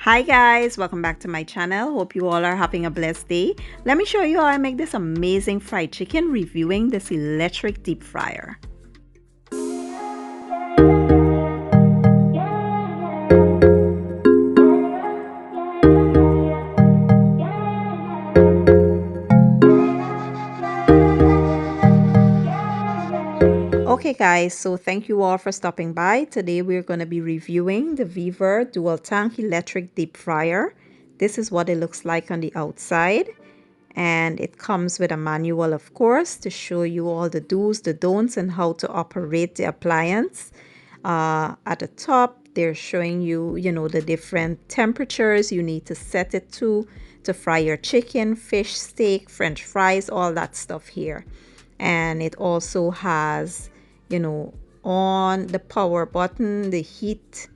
Hi guys, welcome back to my channel. Hope you all are having a blessed day. Let me show you how I make this amazing fried chicken reviewing this electric deep fryer. Okay guys, so thank you all for stopping by. Today we're going to be reviewing the VEVOR dual tank electric deep fryer. This is what it looks like on the outside, and it comes with a manual, of course, to show you all the do's, the don'ts, and how to operate the appliance. At the top they're showing you, the different temperatures you need to set it to fry your chicken, fish, steak, french fries, all that stuff here. And it also has, on the power button, the heat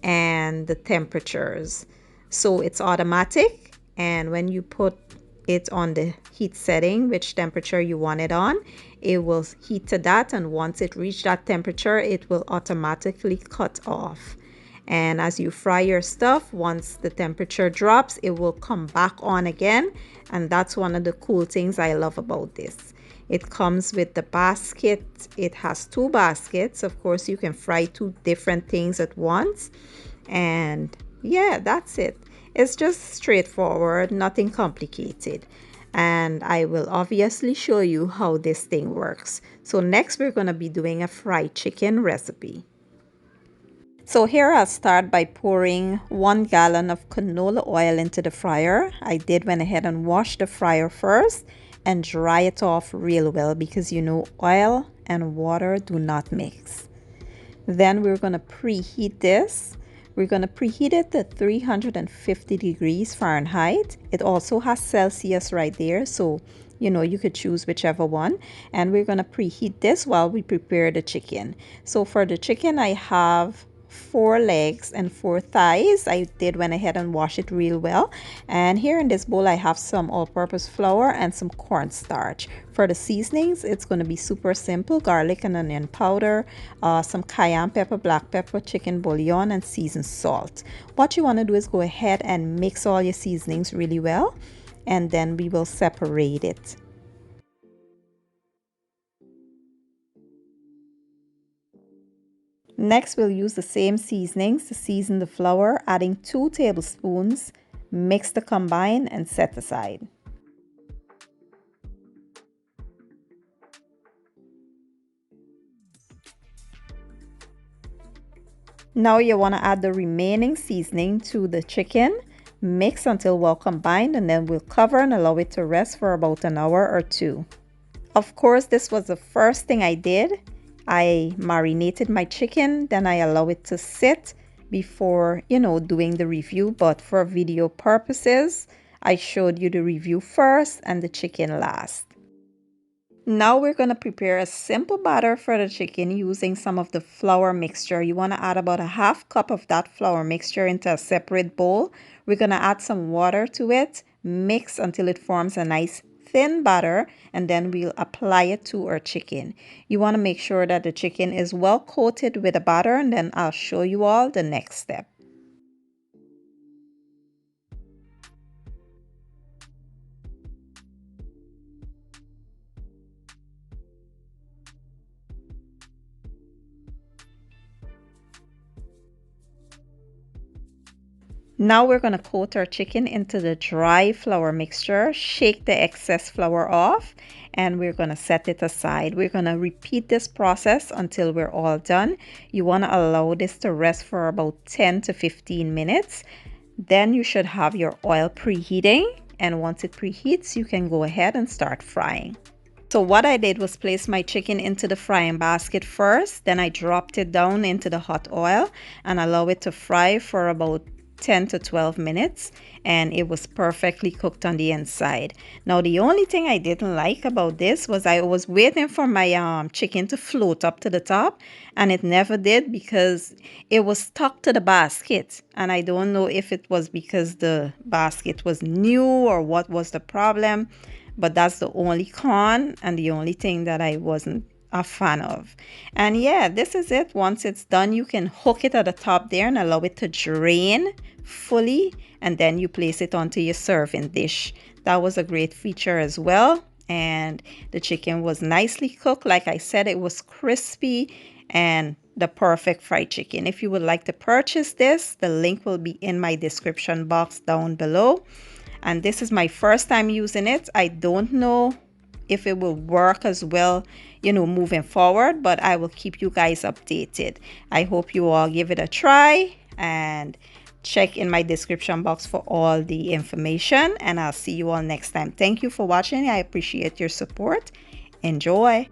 and the temperatures. So it's automatic, and when you put it on the heat setting, which temperature you want it on, it will heat to that, and once it reaches that temperature, it will automatically cut off. And as you fry your stuff, once the temperature drops, it will come back on again. And that's one of the cool things I love about this. It comes with the basket. It has two baskets. Of course, you can fry two different things at once. And yeah, that's it. It's just straightforward, nothing complicated. And I will obviously show you how this thing works. So next we're going to be doing a fried chicken recipe. So here I'll start by pouring 1 gallon of canola oil into the fryer. I went ahead and washed the fryer first and dry it off real well, because oil and water do not mix. Then we're going to preheat this. We're going to preheat it to 350 degrees Fahrenheit. It also has Celsius right there, so you could choose whichever one. And we're going to preheat this while we prepare the chicken. So for the chicken, I have 4 legs and 4 thighs. I went ahead and wash it real well. And here in this bowl I have some all-purpose flour and some cornstarch. For the seasonings, it's going to be super simple: garlic and onion powder, some cayenne pepper, black pepper, chicken bouillon, and seasoned salt. What you want to do is go ahead and mix all your seasonings really well, and then we will separate it. Next, we'll use the same seasonings to season the flour, adding 2 tablespoons. Mix the combine and set aside. Now you want to add the remaining seasoning to the chicken. Mix until well combined, and then we'll cover and allow it to rest for about an hour or 2. Of course, this was the first thing I did. I marinated my chicken, then I allow it to sit before, doing the review. But for video purposes, I showed you the review first and the chicken last. Now we're going to prepare a simple batter for the chicken using some of the flour mixture. You want to add about a half cup of that flour mixture into a separate bowl. We're going to add some water to it, mix until it forms a nice thin batter, and then we'll apply it to our chicken. You want to make sure that the chicken is well coated with the batter, and then I'll show you all the next step. Now we're going to coat our chicken into the dry flour mixture, shake the excess flour off, and we're going to set it aside. We're going to repeat this process until we're all done. You want to allow this to rest for about 10 to 15 minutes. Then you should have your oil preheating, and once it preheats, you can go ahead and start frying. So what I did was place my chicken into the frying basket first, then I dropped it down into the hot oil and allow it to fry for about 10 to 12 minutes, and it was perfectly cooked on the inside. Now the only thing I didn't like about this was I was waiting for my chicken to float up to the top, and it never did because it was stuck to the basket. And I don't know if it was because the basket was new or what was the problem, but that's the only con and the only thing that I wasn't a fan of. And yeah, this is it. Once it's done, you can hook it at the top there and allow it to drain fully, and then you place it onto your serving dish. That was a great feature as well. And the chicken was nicely cooked. Like I said, it was crispy and the perfect fried chicken. If you would like to purchase this, the link will be in my description box down below. And this is my first time using it. I don't know if it will work as well, you know, moving forward, but I will keep you guys updated. I hope you all give it a try and check in my description box for all the information, and I'll see you all next time. Thank you for watching. I appreciate your support. Enjoy.